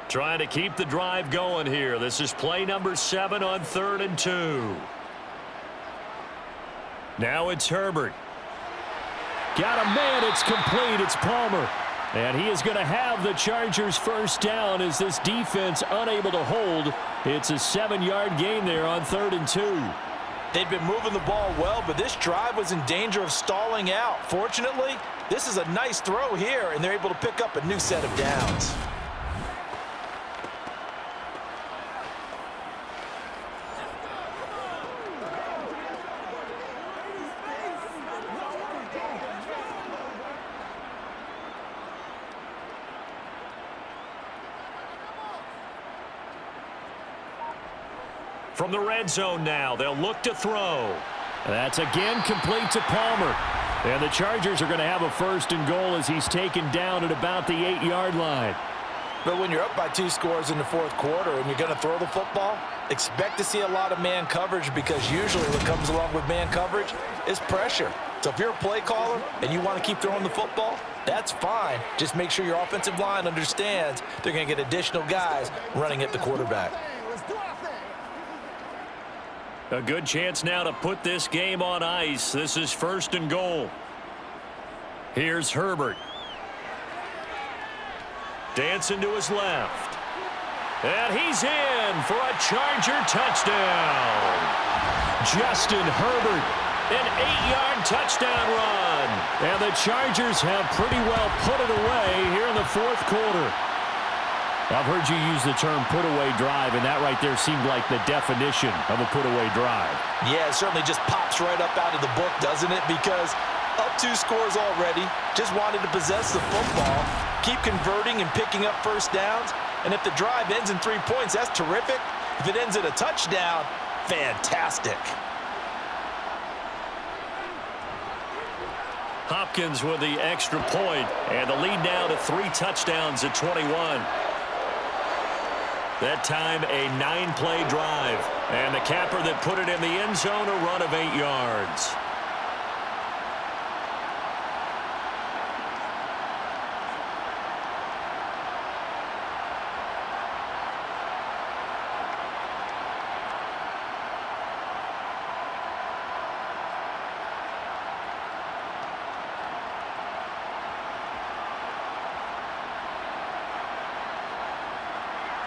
B: Trying to keep the drive going here. This is play number 7 on 3rd and 2. Now it's Herbert. Got a man. It's complete. It's Palmer. And he is going to have the Chargers first down as this defense unable to hold. It's a 7-yard gain there on 3rd and 2.
C: They'd been moving the ball well, but this drive was in danger of stalling out. Fortunately, this is a nice throw here, and they're able to pick up a new set of downs.
B: From the red zone now, they'll look to throw. That's again complete to Palmer. And the Chargers are going to have a first and goal as he's taken down at about the 8-yard line.
C: But when you're up by 2 scores in the fourth quarter and you're going to throw the football, expect to see a lot of man coverage, because usually what comes along with man coverage is pressure. So if you're a play caller and you want to keep throwing the football, that's fine. Just make sure your offensive line understands they're going to get additional guys running at the quarterback.
B: A good chance now to put this game on ice. This is first and goal. Here's Herbert. Dancing to his left. And he's in for a Charger touchdown. Justin Herbert, an 8-yard touchdown run. And the Chargers have pretty well put it away here in the fourth quarter. I've heard you use the term put-away drive, and that right there seemed like the definition of a put-away drive.
C: Yeah, it certainly just pops right up out of the book, doesn't it? Because up 2 scores already, just wanted to possess the football, keep converting and picking up first downs, and if the drive ends in 3 points, that's terrific. If it ends in a touchdown, fantastic.
B: Hopkins with the extra point, and the lead now to 3 touchdowns at 21. That time, a 9-play drive. And the capper that put it in the end zone, a run of 8 yards.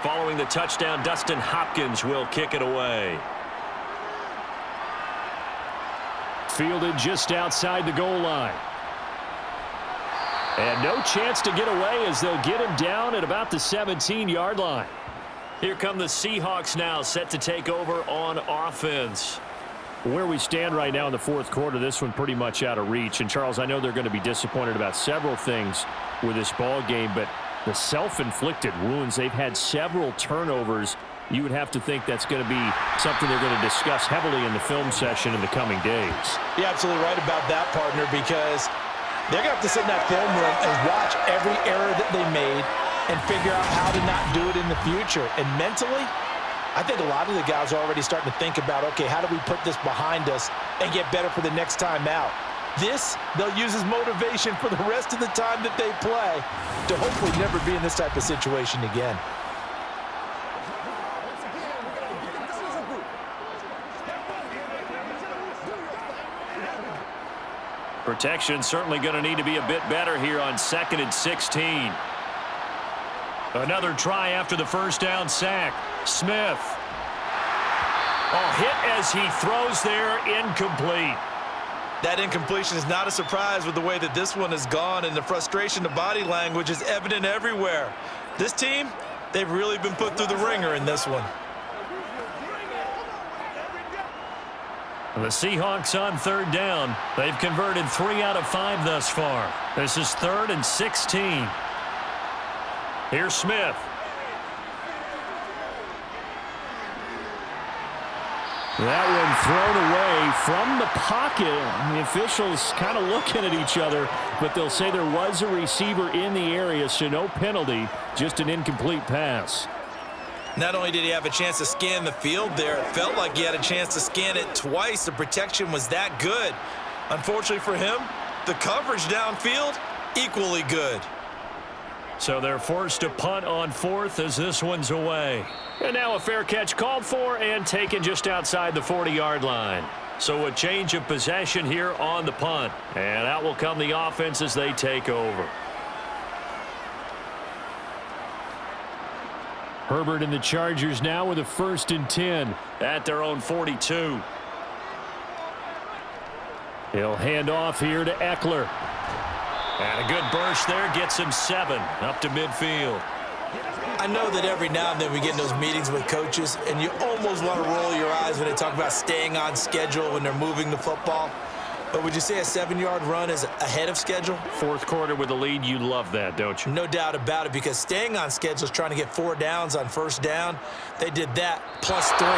B: Following the touchdown, Dustin Hopkins will kick it away. Fielded just outside the goal line. And no chance to get away as they'll get him down at about the 17-yard line. Here come the Seahawks now, set to take over on offense. Where we stand right now in the fourth quarter, this one pretty much out of reach. And, Charles, I know they're going to be disappointed about several things with this ball game, but the self-inflicted wounds, they've had several turnovers. You would have to think that's going to be something they're going to discuss heavily in the film session in the coming days.
C: You're absolutely right about that, partner, because they're going to have to sit in that film room and watch every error that they made and figure out how to not do it in the future. And mentally, I think a lot of the guys are already starting to think about, okay, how do we put this behind us and get better for the next time out? This, they'll use as motivation for the rest of the time that they play to hopefully never be in this type of situation again.
B: Protection certainly going to need to be a bit better here on 2nd and 16. Another try after the first down sack. Smith. Hit as he throws there, incomplete.
C: That incompletion is not a surprise with the way that this one has gone, and the frustration, the body language is evident everywhere. This team, they've really been put through the ringer in this one.
B: The Seahawks on 3rd down. They've converted 3 out of 5 thus far. This is 3rd and 16. Here's Smith.
D: That one thrown away from the pocket. The officials kind of looking at each other, but they'll say there was a receiver in the area, so no penalty, just an incomplete pass.
C: Not only did he have a chance to scan the field there, it felt like he had a chance to scan it twice. The protection was that good. Unfortunately for him, the coverage downfield, equally good.
B: So they're forced to punt on 4th as this one's away. And now a fair catch called for and taken just outside the 40-yard line. So a change of possession here on the punt. And out will come the offense as they take over.
D: Herbert and the Chargers now with a 1st and 10
B: at their own 42.
D: He'll hand off here to Eckler.
B: And a good burst there gets him 7 up to midfield.
C: I know that every now and then we get in those meetings with coaches, and you almost want to roll your eyes when they talk about staying on schedule when they're moving the football. But would you say a 7-yard run is ahead of schedule?
B: 4th quarter with a lead, you love that, don't you?
C: No doubt about it, because staying on schedule is trying to get 4 downs on 1st down. They did that plus 3.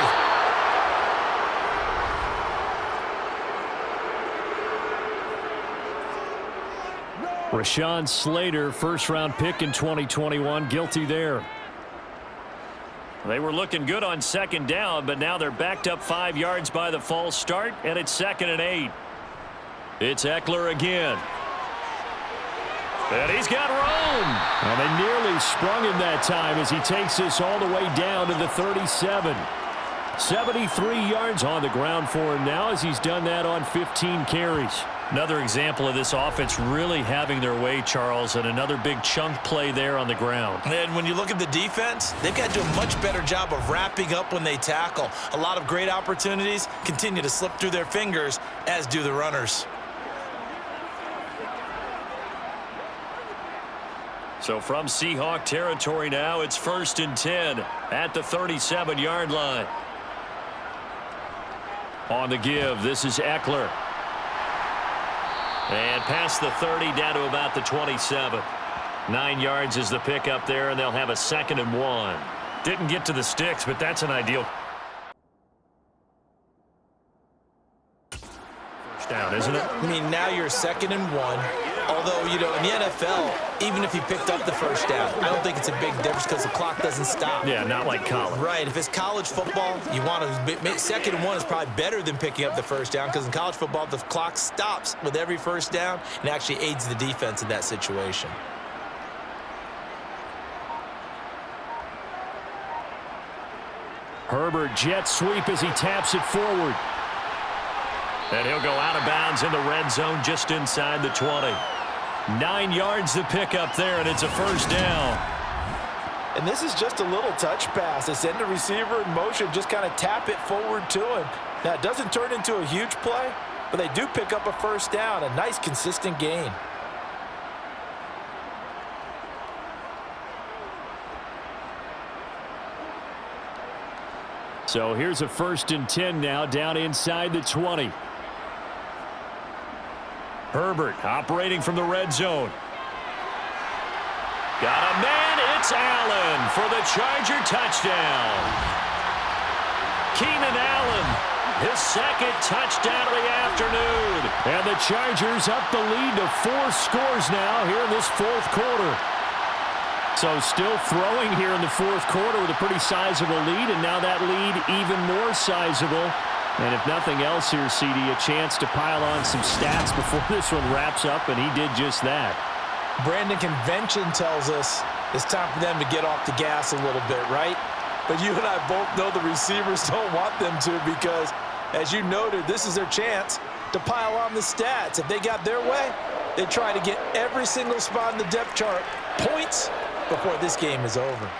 D: Rashawn Slater, 1st-round pick in 2021, guilty there.
B: They were looking good on 2nd down, but now they're backed up 5 yards by the false start, and it's 2nd and 8. It's Eckler again. And he's got room.
D: And they nearly sprung him that time as he takes this all the way down to the 37. 73 yards on the ground for him now as he's done that on 15 carries.
B: Another example of this offense really having their way, Charles, and another big chunk play there on the ground.
C: And when you look at the defense, they've got to do a much better job of wrapping up when they tackle. A lot of great opportunities continue to slip through their fingers, as do the runners.
B: So from Seahawk territory now, it's 1st and 10 at the 37-yard line. On the give, this is Eckler. And past the 30 down to about the 27. 9 yards is the pickup there, and they'll have a 2nd and 1. Didn't get to the sticks, but that's an ideal first down, isn't it?
C: I mean, now you're 2nd and 1. Although, you know, in the NFL, even if he picked up the first down, I don't think it's a big difference because the clock doesn't stop.
B: Yeah, not like college.
C: Right. If it's college football, you want to 2nd and 1 is probably better than picking up the first down because in college football, the clock stops with every first down and actually aids the defense in that situation.
D: Herbert jet sweep as he taps it forward.
B: And he'll go out of bounds in the red zone just inside the 20. 9 yards the pickup there, and it's a first down.
C: And this is just a little touch pass. They send the receiver in motion, just kind of tap it forward to him. Now, it doesn't turn into a huge play, but they do pick up a first down, a nice, consistent gain.
D: So here's a 1st and 10 now down inside the 20.
B: Herbert operating from the red zone. Got a man. It's Allen for the Charger touchdown. Keenan Allen, his 2nd touchdown of the afternoon.
D: And the Chargers up the lead to 4 scores now here in this 4th quarter. So still throwing here in the 4th quarter with a pretty sizable lead, and now that lead even more sizable. And if nothing else here, CD, a chance to pile on some stats before this one wraps up, and he did just that.
C: Brandon, convention tells us it's time for them to get off the gas a little bit, right? But you and I both know the receivers don't want them to because, as you noted, this is their chance to pile on the stats. If they got their way, they try to get every single spot in the depth chart points before this game is over.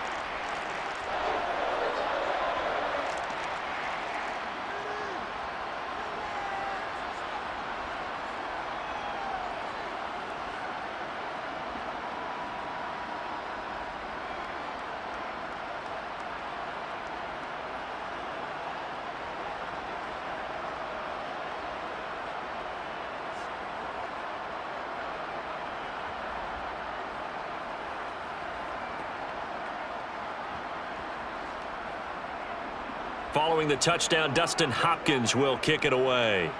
B: Following the touchdown, Dustin Hopkins will kick it away.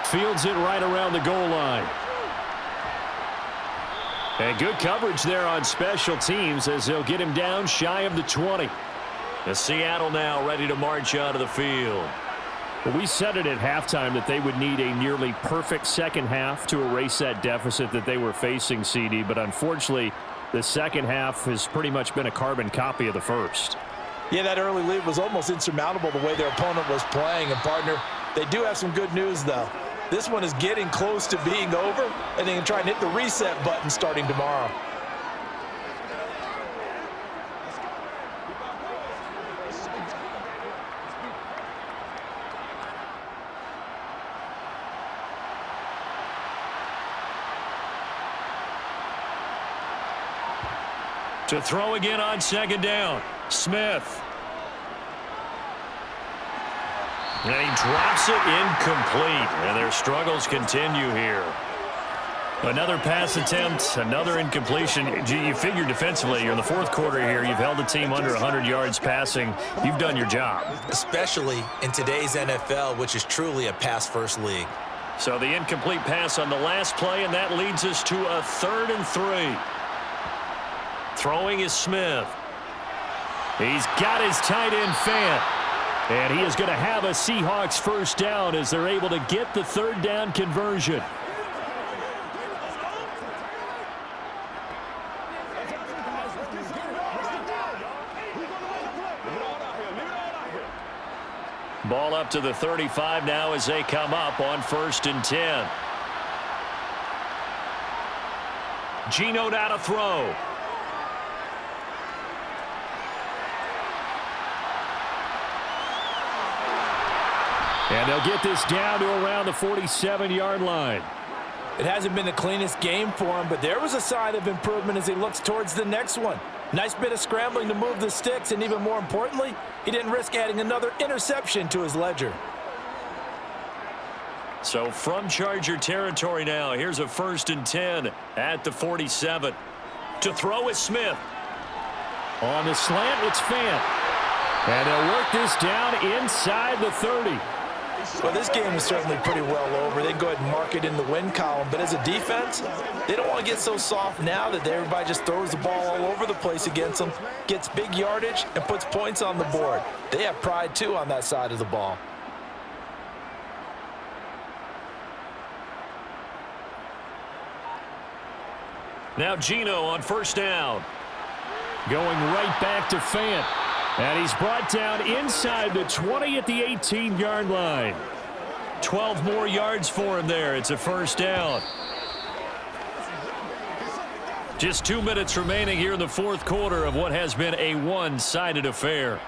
B: Fields it right around the goal line. And good coverage there on special teams as they'll get him down shy of the 20. The Seattle now ready to march out of the field.
D: Well, we said it at halftime that they would need a nearly perfect second half to erase that deficit that they were facing, CD, but unfortunately, the second half has pretty much been a carbon copy of the first.
C: Yeah, that early lead was almost insurmountable the way their opponent was playing. And, partner, they do have some good news, though. This one is getting close to being over, and they can try and hit the reset button starting tomorrow.
B: To throw again on second down, Smith. And he drops it incomplete, and their struggles continue here. Another pass attempt, another incompletion. You figure defensively, you're in the fourth quarter here. You've held the team under 100 yards passing. You've done your job.
C: Especially in today's NFL, which is truly a pass-first league.
B: So the incomplete pass on the last play, and that leads us to a 3rd and 3. Throwing is Smith. He's got his tight end Fant. And he is going to have a Seahawks first down as they're able to get the 3rd down conversion. Ball up to the 35 now as they come up on 1st and 10. Geno now to throw. And they'll get this down to around the 47-yard line.
C: It hasn't been the cleanest game for him, but there was a sign of improvement as he looks towards the next one. Nice bit of scrambling to move the sticks, and even more importantly, he didn't risk adding another interception to his ledger.
B: So from Charger territory now, here's a 1st and 10 at the 47. To throw is Smith.
D: On the slant, it's Fant. And they'll work this down inside the 30.
C: Well, this game is certainly pretty well over. They can go ahead and mark it in the win column. But as a defense, they don't want to get so soft now that everybody just throws the ball all over the place against them, gets big yardage, and puts points on the board. They have pride, too, on that side of the ball.
B: Now Geno on 1st down.
D: Going right back to Fant. And he's brought down inside the 20 at the 18-yard line.
B: 12 more yards for him there. It's a 1st down. Just 2 minutes remaining here in the 4th quarter of what has been a one-sided affair.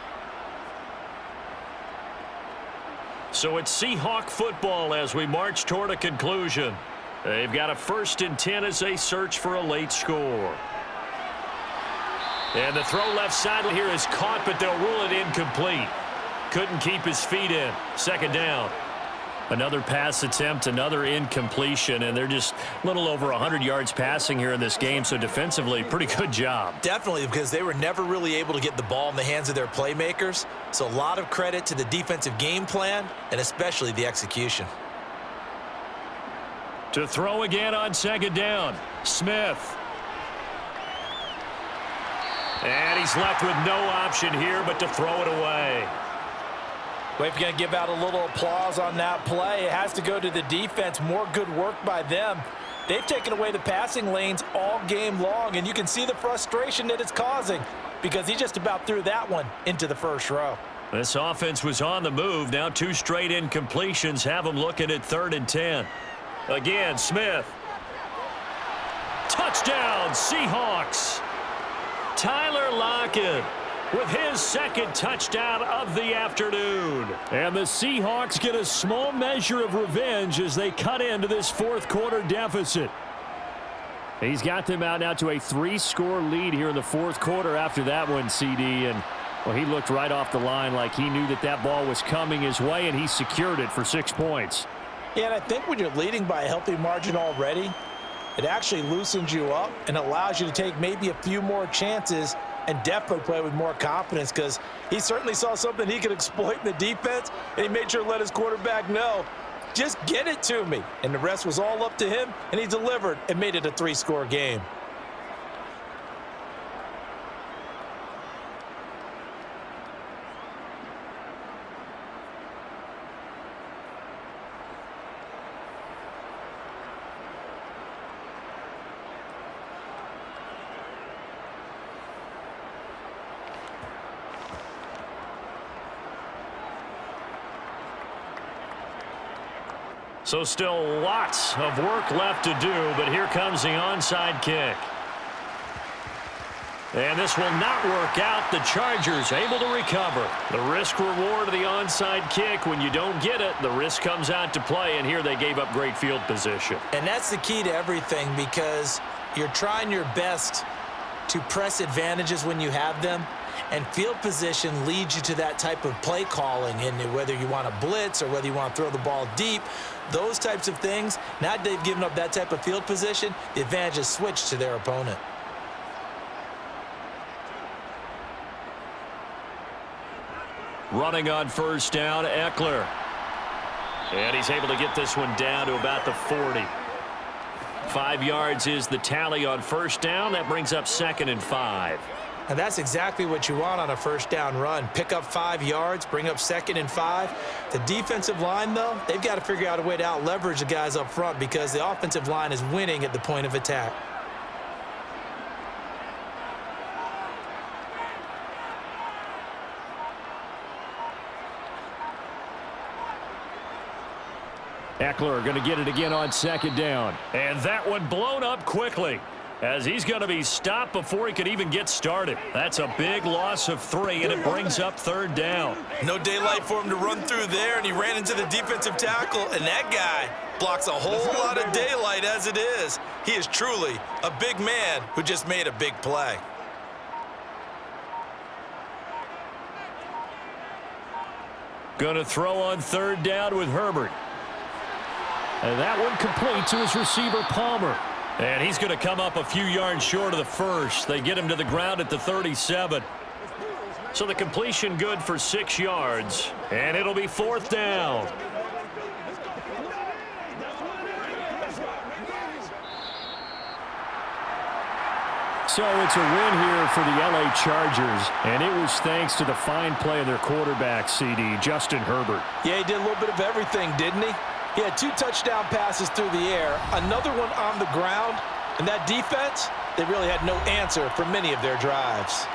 B: So it's Seahawk football as we march toward a conclusion. They've got a 1st and 10 as they search for a late score. And the throw left side here is caught, but they'll rule it incomplete. Couldn't keep his feet in. 2nd down. Another pass attempt, another incompletion, and they're just a little over 100 yards passing here in this game, so defensively, pretty good job.
C: Definitely, because they were never really able to get the ball in the hands of their playmakers. So a lot of credit to the defensive game plan, and especially the execution.
B: To throw again on 2nd down, Smith. And he's left with no option here but to throw it away.
C: Well, if you're going to give out a little applause on that play, it has to go to the defense. More good work by them. They've taken away the passing lanes all game long, and you can see the frustration that it's causing because he just about threw that one into the 1st row.
B: This offense was on the move. Now 2 straight incompletions have them looking at 3rd and 10. Again, Smith. Touchdown, Seahawks. Tyler Lockett with his 2nd touchdown of the afternoon. And the Seahawks get a small measure of revenge as they cut into this 4th quarter deficit. He's got them out now to a 3-score lead here in the 4th quarter after that one, CD. And, well, he looked right off the line like he knew that that ball was coming his way, and he secured it for 6 points.
C: Yeah, and I think when you're leading by a healthy margin already, it actually loosens you up and allows you to take maybe a few more chances and definitely play with more confidence, because he certainly saw something he could exploit in the defense, and he made sure to let his quarterback know, just get it to me. And the rest was all up to him, and he delivered and made it a 3-score game.
B: So still lots of work left to do, but here comes the onside kick. And this will not work out. The Chargers able to recover. The risk reward of the onside kick, when you don't get it, the risk comes out to play, and here they gave up great field position.
C: And that's the key to everything, because you're trying your best to press advantages when you have them, and field position leads you to that type of play calling, and whether you want to blitz or whether you want to throw the ball deep, those types of things. Now they've given up that type of field position, the advantage is switched to their opponent.
B: Running on 1st down, Eckler. And he's able to get this one down to about the 40. 5 yards is the tally on 1st down. That brings up 2nd and 5.
C: And that's exactly what you want on a 1st down run. Pick up 5 yards, bring up 2nd and 5. The defensive line, though, they've got to figure out a way to out-leverage the guys up front, because the offensive line is winning at the point of attack.
B: Eckler going to get it again on 2nd down. And that one blown up quickly, as he's going to be stopped before he could even get started. That's a big loss of 3, and it brings up 3rd down.
C: No daylight for him to run through there, and he ran into the defensive tackle, and that guy blocks a whole lot of daylight as it is. He is truly a big man who just made a big play.
B: Going to throw on 3rd down with Herbert. And that one complete to his receiver, Palmer. And he's going to come up a few yards short of the 1st. They get him to the ground at the 37. So the completion good for 6 yards. And it'll be 4th down. So it's a win here for the LA Chargers, and it was thanks to the fine play of their quarterback, CD, Justin Herbert.
C: Yeah, he did a little bit of everything, didn't he? He had 2 touchdown passes through the air, another one on the ground, and that defense, they really had no answer for many of their drives.